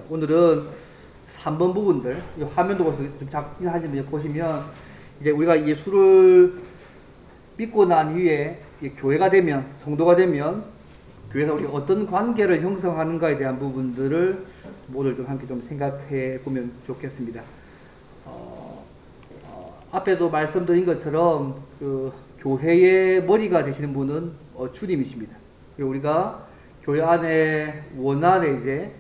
오늘은 3번 부분들, 이 화면도 좀 작긴 하지만 보시면 이제 우리가 예수를 믿고 난 후에 교회가 되면, 성도가 되면 교회에서 우리가 어떤 관계를 형성하는가에 대한 부분들을 오늘 좀 함께 좀 생각해 보면 좋겠습니다. 앞에도 말씀드린 것처럼 그 교회의 머리가 되시는 분은 주님이십니다. 그리고 우리가 교회 안에 원안에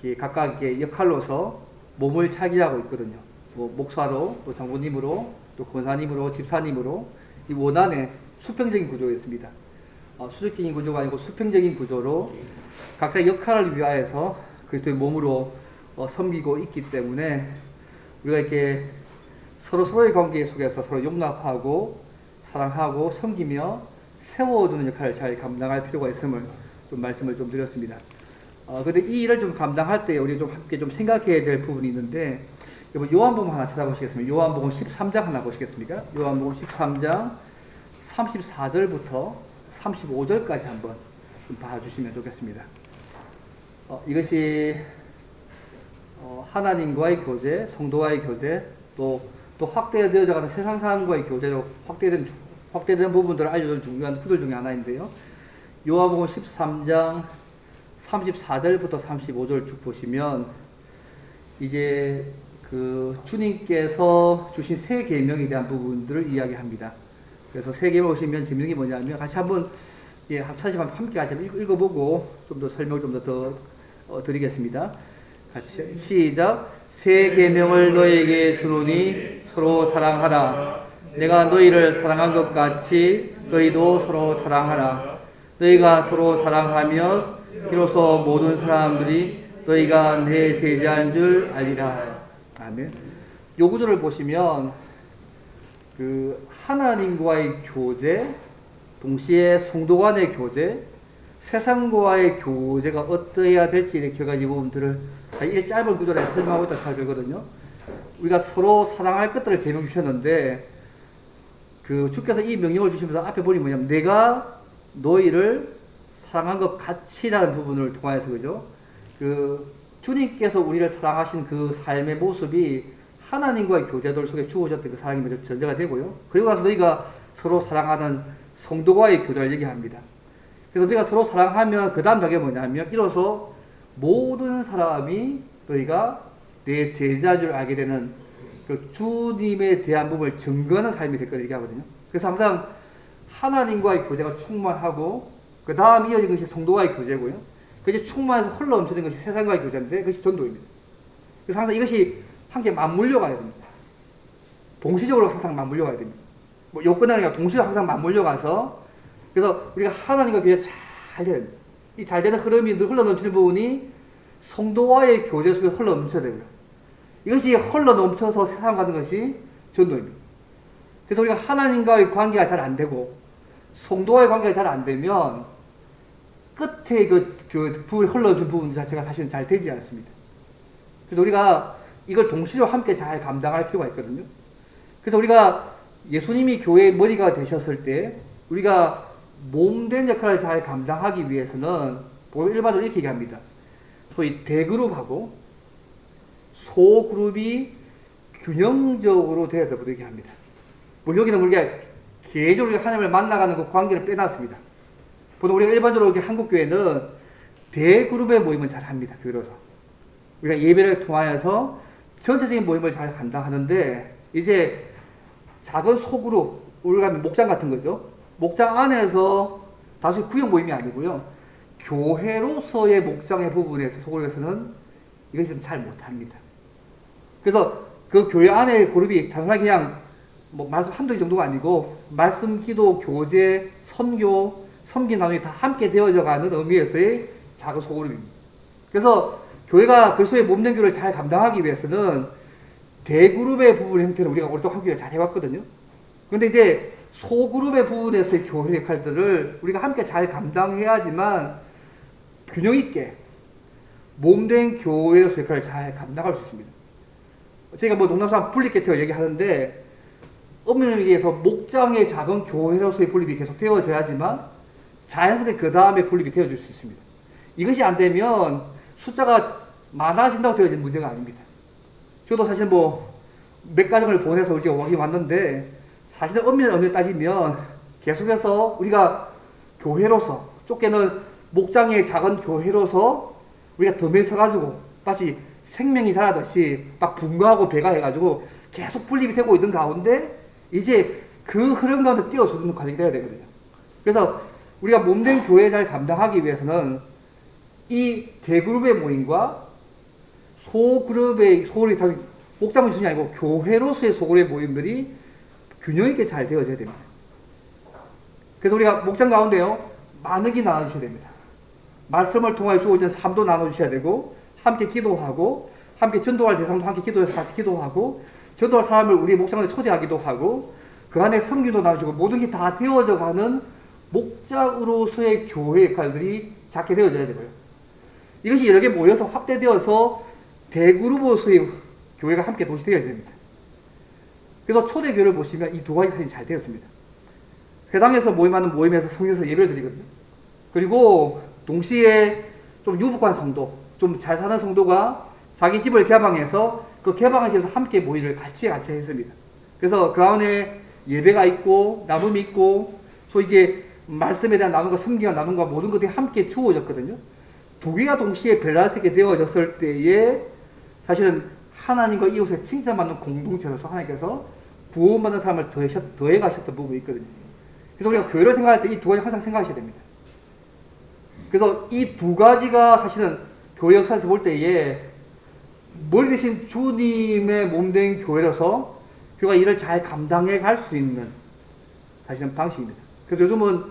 이제 각각의 역할로서 몸을 차지하고 있거든요. 뭐 목사로, 또 장로님으로, 또 권사님으로, 집사님으로 이 원안에 수평적인 구조였습니다. 수직적인 구조가 아니고 수평적인 구조로 각자의 역할을 위하여서 그리스도의 몸으로 섬기고 있기 때문에 우리가 이렇게 서로의 관계 속에서 서로 용납하고 사랑하고 섬기며 세워주는 역할을 잘 감당할 필요가 있음을 좀 말씀을 좀 드렸습니다. 근데 이 일을 좀 감당할 때 우리 좀 함께 좀 생각해야 될 부분이 있는데, 요한복음 하나 찾아보시겠습니다. 요한복음 13장 하나 보시겠습니까? 요한복음 13장 34절부터 35절까지 한번 좀 봐주시면 좋겠습니다. 이것이 하나님과의 교제, 성도와의 교제, 또 확대되어가는 세상 사람과의 교제로 확대된 부분들을 알려주는 중요한 구절 중에 하나인데요. 요한복음 13장 34절부터 35절 쭉 보시면 이제 그 주님께서 주신 세 계명에 대한 부분들을 이야기합니다. 그래서 세 계명 보시면 재밌는 게 뭐냐면 같이 한번 차시간 함께 같이 읽어보고 좀 더 설명을 좀 더 드리겠습니다. 같이 시작. 세 계명을 너희에게 주노니 서로 사랑하라. 내가 너희를 사랑한 것 같이 너희도 서로 사랑하라. 너희가 서로 사랑하면 비로소 모든 사람들이 너희가 내 제자인 줄 알리라. 아멘. 요 구절을 보시면 그 하나님과의 교제, 동시에 성도 간의 교제, 세상과의 교제가 어떠해야 될지 이렇게 가지 부분들을 이 짧은 구절에 설명하고 있다 생각하거든요. 우리가 서로 사랑할 것들을 계명 주셨는데 그 주께서 이 명령을 주시면서 앞에 보니 뭐냐면 내가 너희를 사랑한 것 같이라는 부분을 통하여서 그죠? 그 주님께서 우리를 사랑하신 그 삶의 모습이 하나님과의 교제들 속에 주어졌던 그 사랑이 먼저 전제가 되고요. 그리고 나서 너희가 서로 사랑하는 성도와의 교제를 얘기합니다. 그래서 너희가 서로 사랑하면 그 다음 단계가 뭐냐면 이로써 모든 사람이 너희가 내 제자인 줄 알게 되는 그 주님에 대한 부분을 증거하는 삶이 될 거라고 얘기하거든요. 그래서 항상 하나님과의 교제가 충만하고 그 다음 이어진 것이 성도와의 교제고요. 그것이 충만해서 흘러넘치는 것이 세상과의 교제인데 그것이 전도입니다. 그래서 항상 이것이 함께 맞물려 가야 됩니다. 동시적으로 항상 맞물려 가야 됩니다. 뭐 요건이 아니라 동시에 항상 맞물려 가서 그래서 우리가 하나님과 교제 잘 돼야 됩니다. 이 잘 되는 흐름이 늘 흘러넘치는 부분이 성도와의 교제 속에 흘러넘쳐야 되고요. 이것이 흘러넘쳐서 세상 가는 것이 전도입니다. 그래서 우리가 하나님과의 관계가 잘 안 되고 성도와의 관계가 잘 안 되면 끝에 그 흘러준 부분 자체가 사실은 잘 되지 않습니다. 그래서 우리가 이걸 동시로 함께 잘 감당할 필요가 있거든요. 그래서 우리가 예수님이 교회의 머리가 되셨을 때 우리가 몸된 역할을 잘 감당하기 위해서는 일반적으로 이렇게 얘기합니다. 소위 대그룹하고 소그룹이 균형적으로 되어야 된다고 얘기합니다. 물론 여기는 우리가 개인적으로 하나님을 만나가는 그 관계를 빼놨습니다. 보통 우리가 일반적으로 한국교회는 대그룹의 모임은 잘 합니다. 교회로서. 우리가 예배를 통하여서 전체적인 모임을 잘 감당하는데 이제 작은 소그룹, 우리가 목장 같은 거죠. 목장 안에서 다시 구역 모임이 아니고요. 교회로서의 목장의 부분에서 소그룹에서는 이것이 좀 잘 못합니다. 그래서 그 교회 안에 그룹이 단순하게 그냥 말씀 한두 개 정도가 아니고 말씀, 기도, 교제, 선교, 섬긴 나눔이 다 함께 되어져 가는 의미에서의 작은 소그룹입니다. 그래서 교회가 그리스도의 몸된 교회를 잘 감당하기 위해서는 대그룹의 부분 형태를 우리가 오랫동안 한국교회 잘 해왔거든요. 그런데 이제 소그룹의 부분에서의 교회 역할들을 우리가 함께 잘 감당해야지만 균형 있게 몸된 교회로서의 역할을 잘 감당할 수 있습니다. 제가 농담삼아 분립개척을 얘기하는데 엄밀히 얘기해서 목장의 작은 교회로서의 분립이 계속 되어져야지만 자연스럽게 그 다음에 분립이 되어질 수 있습니다. 이것이 안 되면 숫자가 많아진다고 되어진 문제가 아닙니다. 저도 사실 뭐 몇 가정을 보내서 우리가 여기 왔는데 사실은 엄밀히 따지면 계속해서 우리가 교회로서 쫓겨는 목장의 작은 교회로서 우리가 덤에 서가지고 마치 생명이 자라듯이 막 분가하고 배가해가지고 계속 분립이 되고 있는 가운데 이제 그 흐름 가운데 뛰어드는 과정이 돼야 되거든요. 그래서 우리가 몸된 교회 잘 감당하기 위해서는 이 대그룹의 모임과 소그룹의 소그룹이 목장의 중이 아니고 교회로서의 소그룹의 모임들이 균형 있게 잘 되어져야 됩니다. 그래서 우리가 목장 가운데요 만억이 나눠주셔야 됩니다. 말씀을 통하여 주고 있는 삶도 나눠주셔야 되고 함께 기도하고 함께 전도할 대상도 함께 기도해서 같이 기도하고 전도할 사람을 우리 목장에 초대하기도 하고 그 안에 성기도 나눠주고 모든 게 다 되어져 가는 목장으로서의 교회 역할들이 작게 되어져야 되고요. 이것이 여러 개 모여서 확대되어서 대그룹으로서의 교회가 함께 동시되어야 됩니다. 그래서 초대교회를 보시면 이 두 가지 사실이 잘 되었습니다. 회당에서 모임하는 모임에서 성경에서 예배를 드리거든요. 그리고 동시에 좀 유복한 성도, 좀 잘 사는 성도가 자기 집을 개방해서 그 개방한 집에서 함께 모임을 같이 했습니다. 그래서 그 안에 예배가 있고 나눔이 있고 소 이게 말씀에 대한 나눔과 성경과 나눔과 모든 것들이 함께 주어졌거든요. 두 개가 동시에 밸런스있게 되어졌을 때에 사실은 하나님과 이웃의 칭찬받는 공동체로서 하나님께서 구원받는 사람을 더해 가셨던 부분이 있거든요. 그래서 우리가 교회를 생각할 때 이 두 가지 항상 생각하셔야 됩니다. 그래서 이 두 가지가 사실은 교회 역사에서 볼 때에 머리 대신 주님의 몸된 교회로서 교회가 이를 잘 감당해 갈 수 있는 사실은 방식입니다. 그래서 요즘은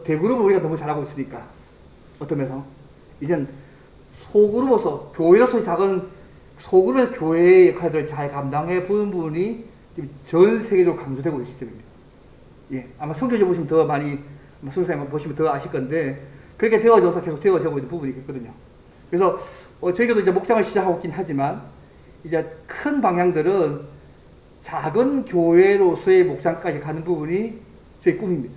대그룹을 우리가 너무 잘하고 있으니까 어떤 면에서 이젠 소그룹으로서 교회로서의 작은 소그룹의 교회의 역할들을 잘 감당해 보는 부분이 지금 전 세계적으로 강조되고 있는 시점입니다. 예, 아마 성경에 보시면 더 많이, 성경에 보시면 더 아실 건데, 그렇게 되어져서 계속 되어지고 있는 부분이 있거든요. 그래서, 저희도 이제 목장을 시작하고 있긴 하지만, 이제 큰 방향들은 작은 교회로서의 목장까지 가는 부분이 저희 꿈입니다.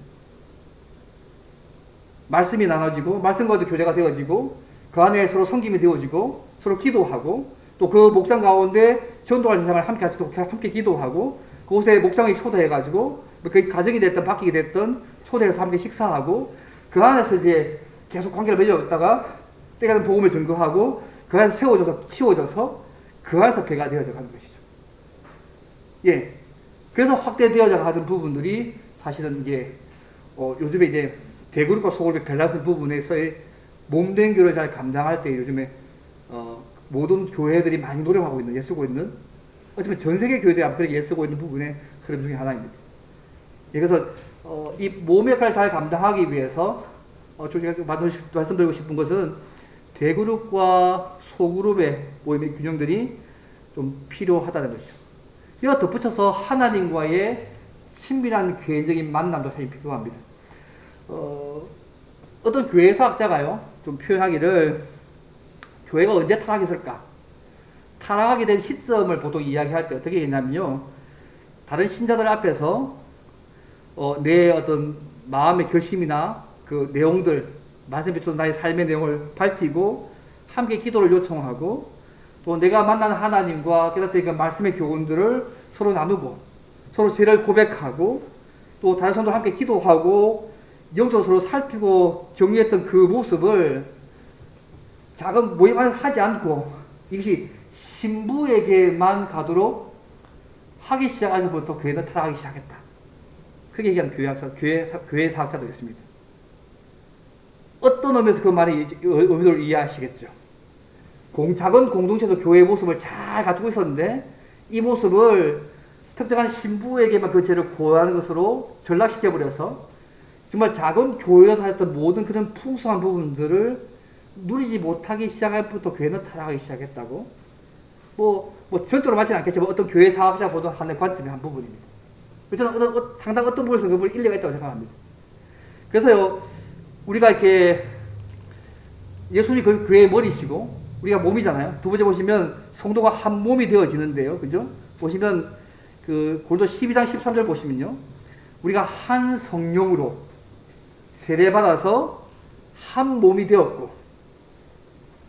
말씀이 나눠지고, 말씀과도 교제가 되어지고, 그 안에 서로 섬김이 되어지고, 서로 기도하고, 또 그 목장 가운데 전도할 대상을 함께 기도하고, 그곳에 목장이 초대해가지고, 그 가정이 됐든 바뀌게 됐든 초대해서 함께 식사하고, 그 안에서 이제 계속 관계를 맺어갔다가 때가 되면 복음을 전거하고, 그 안에서 세워져서 키워져서 그 안에서 배가 되어져 가는 것이죠. 예. 그래서 확대되어져 가는 부분들이 사실은 이게, 요즘에 이제 대그룹과 소그룹의 밸런스 부분에서의 몸된 교회를 잘 감당할 때 요즘에, 모든 교회들이 많이 노력하고 있는, 애쓰고 있는, 어쩌면 전 세계 교회들이 앞으로 애쓰고 있는 부분의 흐름 중에 하나입니다. 예, 그래서, 이 몸의 역할을 잘 감당하기 위해서, 제가 말씀드리고 싶은 것은 대그룹과 소그룹의 모임의 균형들이 좀 필요하다는 것이죠. 이거 덧붙여서 하나님과의 친밀한 개인적인 만남도 사실 필요합니다. 어떤 교회사학자가요, 좀 표현하기를, 교회가 언제 타락했을까? 타락하게 된 시점을 보통 이야기할 때 어떻게 했냐면요, 다른 신자들 앞에서 내 어떤 마음의 결심이나 그 내용들, 말씀에 비춰서 나의 삶의 내용을 밝히고 함께 기도를 요청하고 또 내가 만나는 하나님과 깨닫던 그 말씀의 교훈들을 서로 나누고 서로 죄를 고백하고 또 다른 사람도 함께 기도하고 영적으로 서로 살피고 격려했던 그 모습을 작은 모임 안에서 하지 않고 이것이 신부에게만 가도록 하기 시작하면서부터 교회는 타락하기 시작했다. 그렇게 얘기하는 교회 사학자도 있습니다. 어떤 의미에서 그 말의 의미를 이해하시겠죠. 작은 공동체도 교회의 모습을 잘 갖추고 있었는데 이 모습을 특정한 신부에게만 그 죄를 고하는 것으로 전락시켜버려서 정말 작은 교회에서 했던 모든 그런 풍성한 부분들을 누리지 못하기 시작할 때부터 교회는 타락하기 시작했다고. 전적으로 맞지는 않겠지만 어떤 교회 사학자 보도하는 관점의 한 부분입니다. 저는 상당 어떤 부분에서 그 부분이 일리가 있다고 생각합니다. 그래서요, 우리가 이렇게 예수님이 그 교회의 머리시고 우리가 몸이잖아요. 두 번째 보시면 성도가 한 몸이 되어지는데요. 그죠? 보시면 그 고린도 12장 13절 보시면요. 우리가 한 성령으로 세례받아서 한 몸이 되었고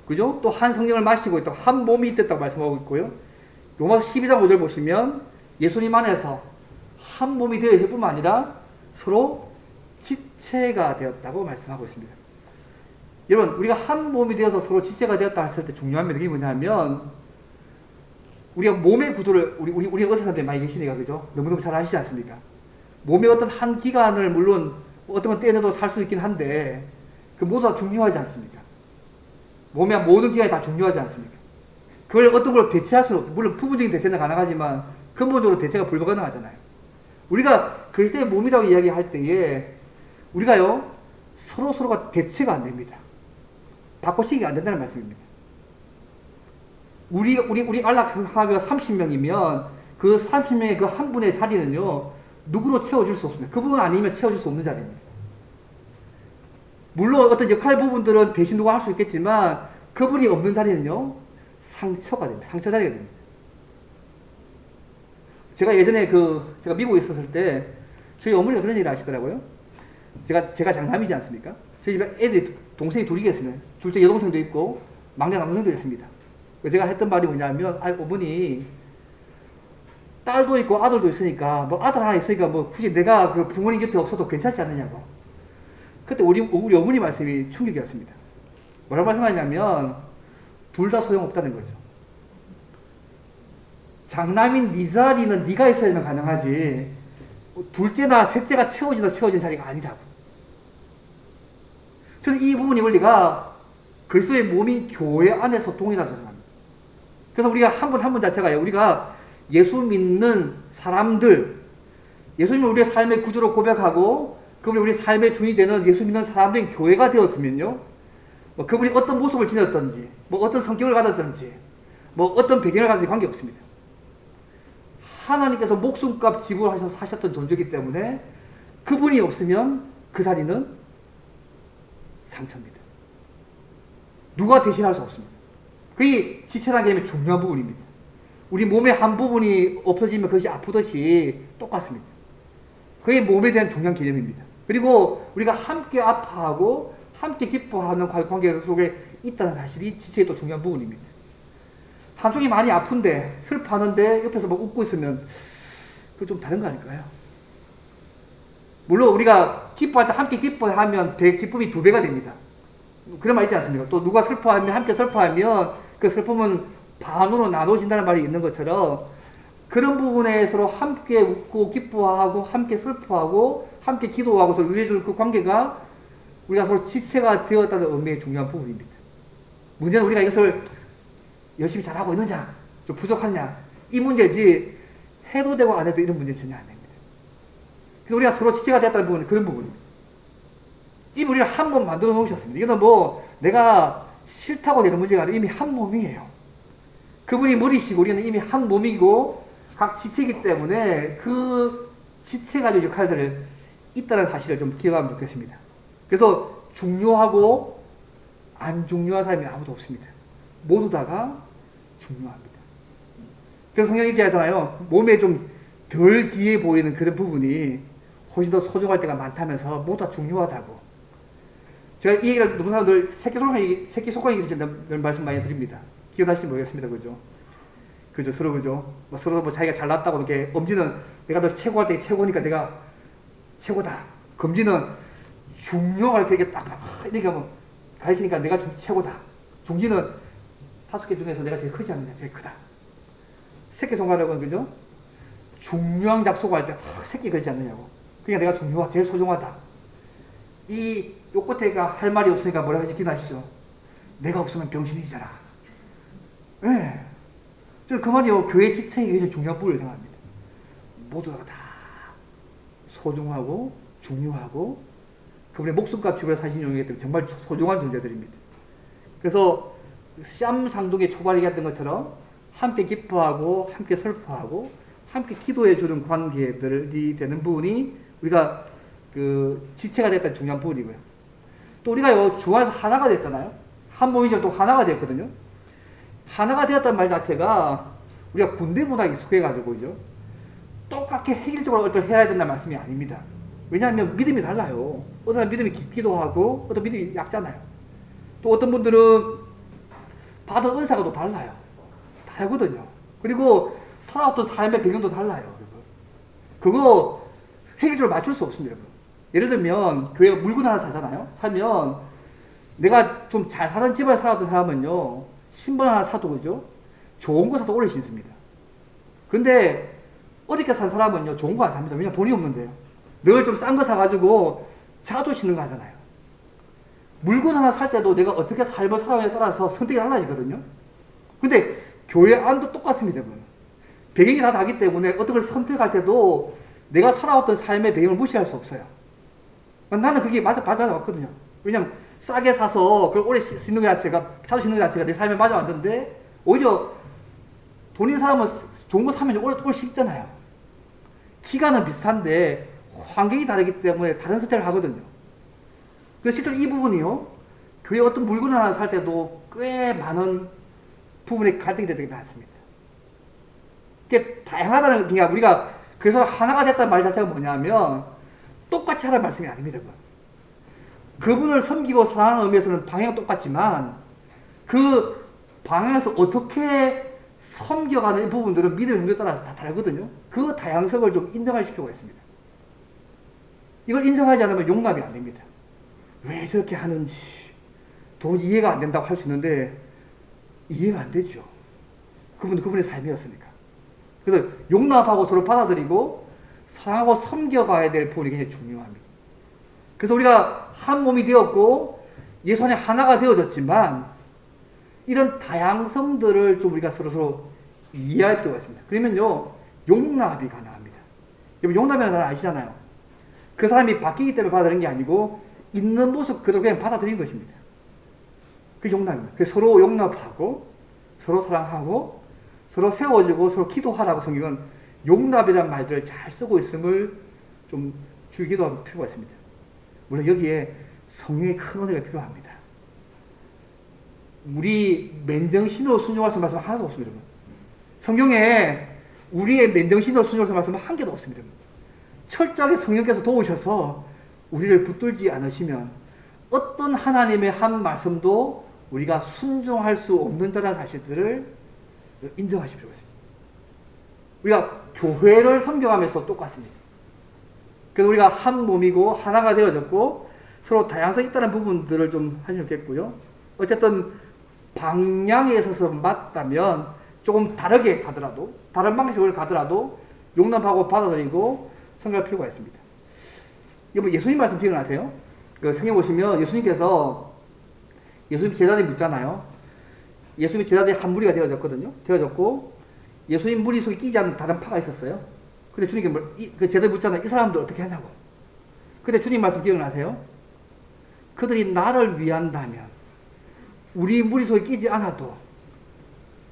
그죠? 또 한 성령을 마시고 있다. 한 몸이 됐다고 말씀하고 있고요. 로마서 12장 5절 보시면 예수님 안에서 한 몸이 되어 있을 뿐만 아니라 서로 지체가 되었다고 말씀하고 있습니다. 여러분, 우리가 한 몸이 되어서 서로 지체가 되었다 했을 때 중요한 면이 뭐냐면, 우리가 몸의 구조를, 우리 의사 선생님들이 많이 계시니까, 그죠? 너무너무 잘 아시지 않습니까? 몸의 어떤 한 기관을 물론 어떤 건 떼내도 살 수 있긴 한데, 그 모두 다 중요하지 않습니까? 몸의 모든 기관이 다 중요하지 않습니까? 그걸 어떤 걸 대체할 수는 없고, 물론 부분적인 대체는 가능하지만, 근본적으로 대체가 불가능하잖아요. 우리가 그리스도의 몸이라고 이야기할 때에, 우리가요, 서로가 대체가 안 됩니다. 바꿔치기가 안 된다는 말씀입니다. 우리 안락하가 30명이면 그 30명의 그 한 분의 자리는요, 누구로 채워줄 수 없습니다. 그분 아니면 채워줄 수 없는 자리입니다. 물론 어떤 역할 부분들은 대신 누가 할 수 있겠지만, 그분이 없는 자리는요, 상처가 됩니다. 상처 자리가 됩니다. 제가 예전에 제가 미국에 있었을 때, 저희 어머니가 그런 얘기를 하시더라고요. 제가 장남이지 않습니까? 저희 집에 애들이, 동생이 둘이 계시네. 둘째 여동생도 있고, 막내 남동생도 있습니다. 제가 했던 말이 뭐냐면, 어머니, 딸도 있고 아들도 있으니까, 뭐 아들 하나 있으니까 뭐 굳이 내가 그 부모님 곁에 없어도 괜찮지 않느냐고. 그때 우리 어머니 말씀이 충격이었습니다. 뭐라고 말씀하냐면, 둘 다 소용없다는 거죠. 장남인 네 자리는 네가 있어야만 가능하지, 둘째나 셋째가 채워진 자리가 아니라고. 저는 이 부분의 원리가 그리스도의 몸인 교회 안에서 동일하다고 생각합니다. 그래서 우리가 한 분 자체가요, 우리가 예수 믿는 사람들, 예수님을 우리의 삶의 구주로 고백하고 그분이 우리의 삶의 주인이 되는 예수 믿는 사람들인 교회가 되었으면요, 뭐 그분이 어떤 모습을 지녔든지, 뭐 어떤 성격을 가졌든지, 뭐 어떤 배경을 가졌든지 관계없습니다. 하나님께서 목숨값 지불하셔서 사셨던 존재이기 때문에 그분이 없으면 그 자리는 상처입니다. 누가 대신할 수 없습니다. 그게 지체라는 개념의 중요한 부분입니다. 우리 몸의 한 부분이 없어지면 그것이 아프듯이 똑같습니다. 그게 몸에 대한 중요한 개념입니다. 그리고 우리가 함께 아파하고 함께 기뻐하는 관계 속에 있다는 사실이 지체의 또 중요한 부분입니다. 한쪽이 많이 아픈데, 슬퍼하는데 옆에서 막 웃고 있으면 그건 좀 다른 거 아닐까요? 물론 우리가 기뻐할 때 함께 기뻐하면 기쁨이 2배가 됩니다. 그런 말 있지 않습니까? 또 누가 슬퍼하면, 함께 슬퍼하면 그 슬픔은 반으로 나눠진다는 말이 있는 것처럼, 그런 부분에 서로 함께 웃고 기뻐하고 함께 슬퍼하고 함께 기도하고 서로 위로해주는 그 관계가 우리가 서로 지체가 되었다는 의미의 중요한 부분입니다. 문제는 우리가 이것을 열심히 잘하고 있느냐, 좀 부족하냐, 이 문제지, 해도 되고 안 해도 이런 문제는 전혀 안 됩니다. 그래서 우리가 서로 지체가 되었다는 부분은 그런 부분입니다. 이 우리를 한 몸 만들어 놓으셨습니다. 이거는 뭐 내가 싫다고 되는 문제가 아니라 이미 한 몸이에요. 그분이 머리시고 우리는 이미 한 몸이고 각 지체이기 때문에 그 지체 가지고 역할들을 있다는 사실을 좀 기억하면 좋겠습니다. 그래서 중요하고 안 중요한 사람이 아무도 없습니다. 모두 다가 중요합니다. 그래서 성경이 이렇게 하잖아요. 몸에 좀 덜 귀해 보이는 그런 부분이 훨씬 더 소중할 때가 많다면서 모두 다 중요하다고. 제가 이 얘기를 누구나 늘 새끼손가락 얘기를 늘 말씀 많이 드립니다. 기억나실지 모르겠습니다. 그죠? 서로 그죠? 서로 뭐 자기가 잘났다고 이렇게, 엄지는 내가 널 최고할 때 최고니까 내가 최고다. 검지는 중요할 때 이렇게 딱 이렇게 뭐 가르치니까 내가 최고다. 중지는 5개 중에서 내가 제일 크지 않느냐, 제일 크다. 새끼손가락은 그죠? 중요한 약속할 때 새끼 걸지 않느냐고. 그러니까 내가 중요하다, 제일 소중하다. 요 끝에가 할 말이 없으니까 뭐라고 하지 기억나시죠? 내가 없으면 병신이잖아. 네. 그 말이요, 교회 지체의 굉장히 중요한 부분을 생각합니다. 모두가 다 소중하고 중요하고 그분의 목숨값 지불해 사신 용이기 때문에 정말 소중한 존재들입니다. 그래서 쌈상독의 초발이 했던 것처럼 함께 기뻐하고 함께 슬퍼하고 함께 기도해주는 관계들이 되는 부분이 우리가 그 지체가 됐다는 중요한 부분이고요. 또 우리가요, 주 안에서 하나가 됐잖아요. 한 몸이지만 또 하나가 됐거든요. 하나가 되었다는 말 자체가 우리가 군대 문화에 익숙해가지고, 그죠? 똑같이 획일적으로 어떤 해야 된다는 말씀이 아닙니다. 왜냐하면 믿음이 달라요. 어떤 사람 믿음이 깊기도 하고, 어떤 믿음이 약잖아요. 또 어떤 분들은 받은 은사가 또 달라요. 다르거든요. 그리고 살아왔던 삶의 배경도 달라요. 그거 해결적으로 맞출 수 없습니다. 예를 들면 교회가 물건 하나 사잖아요. 사면 내가 좀 잘 사는 집안에 살았던 사람은요, 신발 하나 사도 그죠? 좋은 거 사도 오래 신습니다. 그런데 어렵게 산 사람은요, 좋은 거 안 삽니다. 왜냐면 돈이 없는데요. 늘 좀 싼 거 사가지고 자주 신는 거 하잖아요. 물건 하나 살 때도 내가 어떻게 삶을 살아가냐에 따라서 선택이 달라지거든요. 근데 교회 안도 똑같습니다. 여러분. 배경이 다 다르기 때문에 어떤 걸 선택할 때도 내가 살아왔던 삶의 배경을 무시할 수 없어요. 나는 그게 맞아왔거든요. 왜냐면 싸게 사서 그걸 오래 신는 것 자체가, 자주 신는 것 자체가 내 삶에 맞아왔는데, 오히려 돈 있는 사람은 좋은 거 사면 오래 신잖아요. 기간은 비슷한데 환경이 다르기 때문에 다른 선택을 하거든요. 그래서 실제로 이 부분이요, 교회 어떤 물건을 하나 살 때도 꽤 많은 부분에 갈등이 되게 많습니다. 이게 다양하다는 게 우리가 그래서 하나가 됐다는 말 자체가 뭐냐면 똑같이 하라는 말씀이 아닙니다. 그분을 섬기고 사랑하는 의미에서는 방향은 똑같지만 그 방향에서 어떻게 섬겨가는 부분들은 믿음의 정도에 따라서 다 다르거든요. 그 다양성을 좀 인정할 필요가 있습니다. 이걸 인정하지 않으면 용납이 안 됩니다. 왜 저렇게 하는지 도저히 이해가 안 된다고 할 수 있는데 이해가 안 되죠. 그분의 삶이었으니까. 그래서 용납하고 서로 받아들이고 사랑하고 섬겨가야 될 부분이 굉장히 중요합니다. 그래서 우리가 한 몸이 되었고 예수 안에 하나가 되어졌지만 이런 다양성들을 좀 우리가 서로 이해할 필요가 있습니다. 그러면요, 용납이 가능합니다. 여러분, 용납이라는 단어 아시잖아요. 그 사람이 바뀌기 때문에 받아들이는 게 아니고 있는 모습 그대로 그냥 받아들이는 것입니다. 그게 용납입니다. 그래서 서로 용납하고 서로 사랑하고 서로 세워주고 서로 기도하라고 성경은 용납이라는 말들을 잘 쓰고 있음을 좀 주기도할 필요가 있습니다. 물론 여기에 성령의 큰 은혜가 필요합니다. 우리 맨정신으로 순종할 수 있는 말씀 하나도 없습니다. 성경에 우리의 맨정신으로 순종할 수 있는 말씀은 한 개도 없습니다. 철저하게 성령께서 도우셔서 우리를 붙들지 않으시면 어떤 하나님의 한 말씀도 우리가 순종할 수 없는 자라는 사실들을 인정하실 필요가 있습니다. 우리가 교회를 섬겨가면서 똑같습니다. 그래서 우리가 한 몸이고 하나가 되어졌고 서로 다양성이 있다는 부분들을 좀 하시면 좋겠고요. 어쨌든 방향에 있어서 맞다면 조금 다르게 가더라도 다른 방식으로 가더라도 용납하고 받아들이고 생각할 필요가 있습니다. 여러분, 예수님 말씀 기억나세요? 그 성경 보시면 예수님께서 예수님 제자들이 묻잖아요. 예수님 제자들이 한 무리가 되어졌고 예수님 무리 속에 끼지 않는 다른 파가 있었어요. 근데 주님께 그 제자들이 묻잖아요. 이 사람들 어떻게 하냐고. 근데 주님 말씀 기억나세요? 그들이 나를 위한다면 우리 무리 속에 끼지 않아도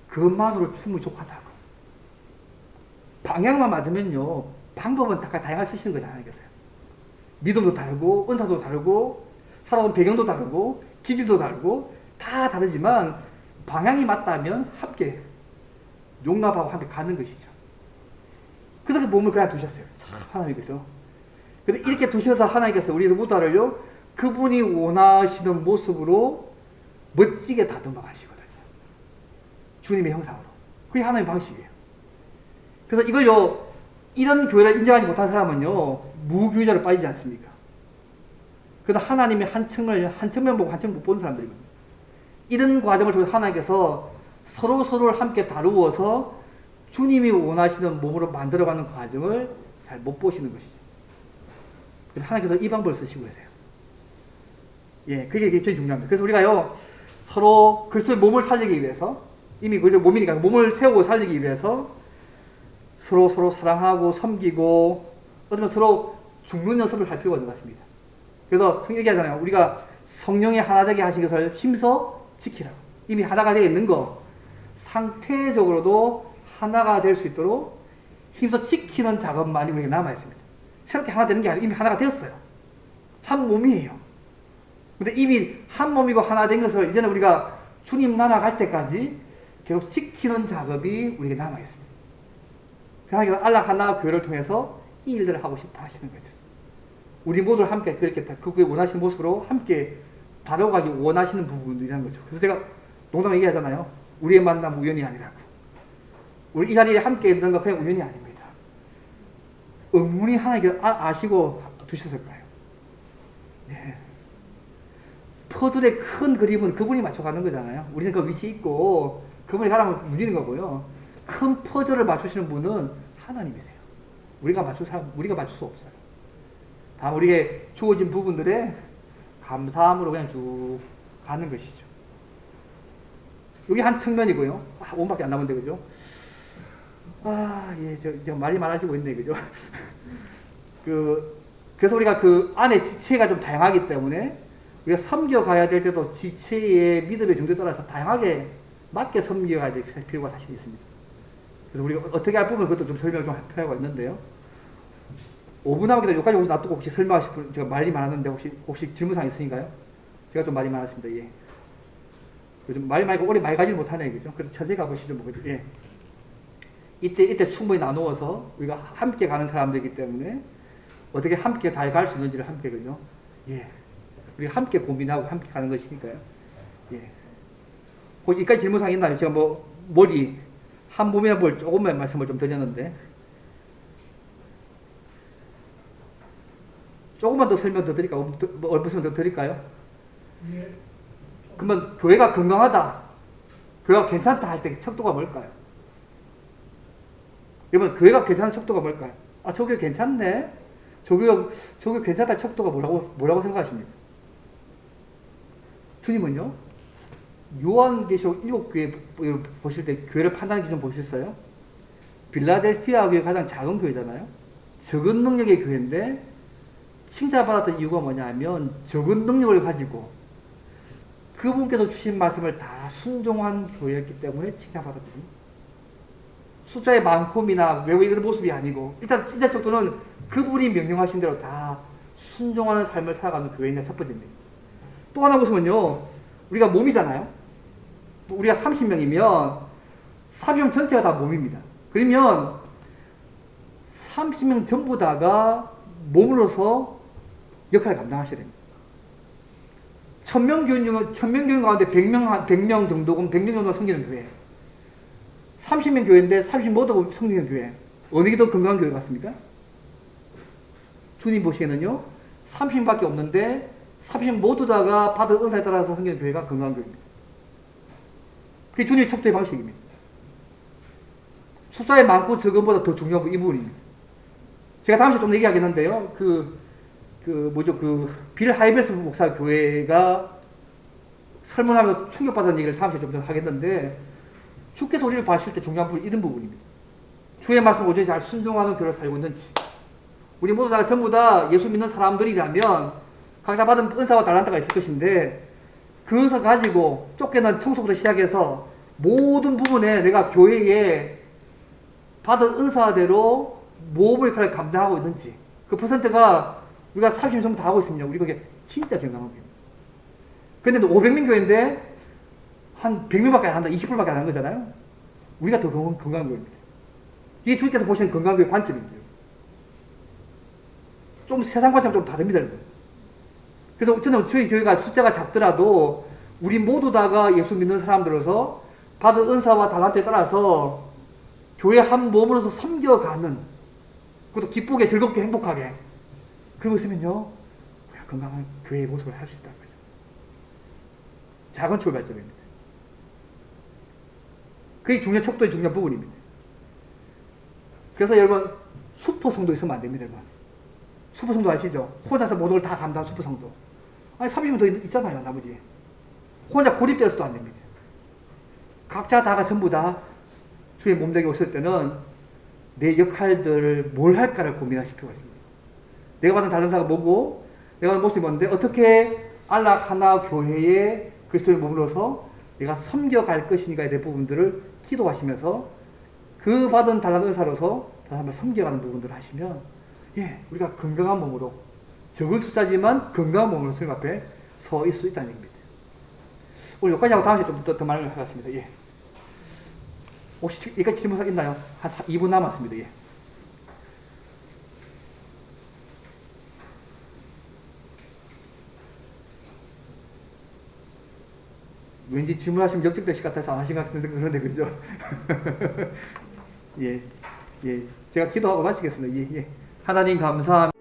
그것만으로 충분히 족하다고. 방향만 맞으면요, 방법은 다 다양하게 쓰시는 거지 않겠어요? 믿음도 다르고 은사도 다르고 살아온 배경도 다르고 기질도 다르고 다 다르지만 방향이 맞다면 함께 용납하고 함께 가는 것이죠. 그래서 그 몸을 그냥 두셨어요. 참 하나님께서. 근데 이렇게 두셔서 하나님께서 우리 모두를요, 그분이 원하시는 모습으로 멋지게 다듬어 가시거든요. 주님의 형상으로. 그게 하나님의 방식이에요. 그래서 이걸요, 이런 교회를 인정하지 못한 사람은요, 무교회자로 빠지지 않습니까? 그래서 하나님의 한 측면 보고 한 측면 못 보는 사람들이거든요. 이런 과정을 통해 하나님께서 서로를 함께 다루어서 주님이 원하시는 몸으로 만들어가는 과정을 잘 못 보시는 것이죠. 그래서 하나님께서 이 방법을 쓰시고 계세요. 예, 그게 굉장히 중요합니다. 그래서 우리가요, 서로 그리스도의 몸을 살리기 위해서, 이미 그저 몸이니까 몸을 세우고 살리기 위해서 서로 사랑하고 섬기고 어쩌면 서로 죽는 연습을 할 필요가 있는 것 같습니다. 그래서 성경이 얘기하잖아요. 우리가 성령의 하나 되게 하신 것을 힘써 지키라. 이미 하나가 되어 있는 거 상태적으로도 하나가 될 수 있도록 힘써 지키는 작업만이 우리에게 남아있습니다. 새롭게 하나 되는 게 아니고 이미 하나가 되었어요. 한 몸이에요. 근데 이미 한 몸이고 하나 된 것을 이제는 우리가 주님 나라 갈 때까지 계속 지키는 작업이 우리에게 남아있습니다. 하나님께서 알라하나 교회를 통해서 이 일들을 하고 싶어 하시는 거죠. 우리 모두를 함께 그렇게 그의 원하시는 모습으로 함께 다뤄가기 원하시는 부분이라는 거죠. 그래서 제가 농담 얘기하잖아요. 우리의 만남 우연이 아니라고. 우리 이 자리에 함께 있는 거 그냥 우연이 아닙니다. 은근히 하나님께 아시고 두셨을 거예요. 네. 퍼즐의 큰 그림은 그분이 맞춰가는 거잖아요. 우리는 그 위치 있고 그분이 가라면 누리는 거고요. 큰 퍼즐을 맞추시는 분은 하나님이세요. 우리가 맞출 수 없어요. 다만 우리에게 주어진 부분들에 감사함으로 그냥 쭉 가는 것이죠. 여기 한 측면이고요. 5분밖에 안 남았는데, 그죠? 저 말이 많아지고 있네, 그죠? 그래서 우리가 그 안에 지체가 좀 다양하기 때문에 우리가 섬겨가야 될 때도 지체의 믿음의 정도에 따라서 다양하게 맞게 섬겨가야 될 필요가 사실 있습니다. 그래서 우리가 어떻게 할 부분 그것도 좀 설명을 좀 할 필요가 있는데요. 5분 남았기 때문에 여기까지 놔두고 혹시 설명하실 분, 제가 말이 많았는데 혹시 질문사항 있으신가요? 제가 좀 말이 많았습니다. 예. 요즘 말이 많고 오래 말 가지를 못하네, 그죠? 그래서 천천히 가보시죠, 뭐, 그죠? 예. 이때 충분히 나누어서 우리가 함께 가는 사람들이기 때문에 어떻게 함께 잘 갈 수 있는지를 함께, 그죠? 예. 우리가 함께 고민하고 함께 가는 것이니까요. 예. 여기까지 질문사항 있나요? 제가 머리, 한 부분이나 뭘 조금만 말씀을 좀 드렸는데. 조금만 더 설명 더 드릴까요? 얼마 설명 더 드릴까요? 예. 그러면 교회가 건강하다, 교회가 괜찮다 할 때 척도가 뭘까요? 여러분, 교회가 괜찮은 척도가 뭘까요? 저 교회 괜찮네? 저 교회 괜찮다 척도가 뭐라고 생각하십니까? 주님은요? 요한계시록 7교회 보실 때 교회를 판단하는 기준 보셨어요? 빌라델피아 교회 가장 작은 교회잖아요? 적은 능력의 교회인데 칭찬받았던 이유가 뭐냐면 적은 능력을 가지고 그분께서 주신 말씀을 다 순종한 교회였기 때문에 칭찬받았거든요. 숫자의 많음이나 외국의 모습이 아니고 일단 척도는 그분이 명령하신 대로 다 순종하는 삶을 살아가는 교회인 첫 번째입니다. 또 하나 보시면요, 우리가 몸이잖아요. 우리가 30명이면 30명 전체가 다 몸입니다. 그러면 30명 전부 다가 몸으로서 역할을 감당하셔야 됩니다. 1000명 교인 가운데 100명 정도가 섬기는 교회. 30명 교회인데 30 모두 섬기는 교회. 어느 게 더 건강한 교회 같습니까? 주님 보시기에는요, 30명밖에 없는데 30명 모두 다가 받은 은사에 따라서 섬기는 교회가 건강한 교회입니다. 그게 주님의 척도의 방식입니다. 숫자에 많고 적음보다 더 중요한 건 이 부분입니다. 제가 다음 시간에 좀 얘기하겠는데요. 빌 하이베스 목사 교회가 설문하면서 충격받은 얘기를 다음 시간에 좀 하겠는데, 주께서 우리를 봐실 때 중요한 부분이 이런 부분입니다. 주의 말씀 오전에 잘 순종하는 교회를 살고 있는지. 우리 모두 다 전부 다 예수 믿는 사람들이라면 각자 받은 은사와 달란트가 있을 것인데, 그 은사 가지고 쫓겨난 청소부터 시작해서 모든 부분에 내가 교회에 받은 은사대로 모범의 역할을 감당하고 있는지, 그 퍼센트가 우리가 30명 전부 다 하고 있으면 우리 그게 진짜 건강한 교회입니다. 근데 500명 교회인데 한 100명밖에 안 한다, 20%밖에 안 하는 거잖아요. 우리가 더 건강한 교회입니다. 이게 주님께서 보시는 건강한 교회 관점입니다. 좀 세상 관점 좀 다릅니다, 여러분. 그래서 저는 저희 교회가 숫자가 작더라도 우리 모두 다가 예수 믿는 사람들로서 받은 은사와 달란트에 따라서 교회 한 몸으로서 섬겨가는, 그것도 기쁘게 즐겁게 행복하게 그러고 있으면요, 건강한 교회의 모습을 할 수 있다는 거죠. 작은 출발점입니다. 그게 중요한 척도의 중요한 부분입니다. 그래서 여러분, 슈퍼 성도 있으면 안 됩니다, 여러분. 슈퍼 성도 아시죠? 혼자서 모든 걸 다 감당한 슈퍼 성도. 30명 더 있잖아요, 나머지. 혼자 고립되어서도 안 됩니다. 각자 다가 전부 다 주의 몸되게 오실 때는 내 역할들을 뭘 할까를 고민하실 필요가 있습니다. 내가 받은 달란트가 뭐고, 내가 받은 모습이 뭔데, 어떻게 안락 하나 교회의 그리스도의 몸으로서 내가 섬겨갈 것인가에 대한 부분들을 기도하시면서 그 받은 달란트 은사로서 다시 한번 섬겨가는 부분들을 하시면, 우리가 건강한 몸으로, 적은 숫자지만 건강한 몸으로 주님 앞에 서 있을 수 있다는 얘기입니다. 오늘 여기까지 하고 다음 시간에 좀 더 말을 하겠습니다. 혹시 여기까지 질문 있나요? 한 2분 남았습니다. 왠지 질문하시면 역적되실 것 같아서 안 하신 것 같은데 그런데 그죠? 예, 예. 제가 기도하고 마치겠습니다. 예, 예. 하나님 감사합니다.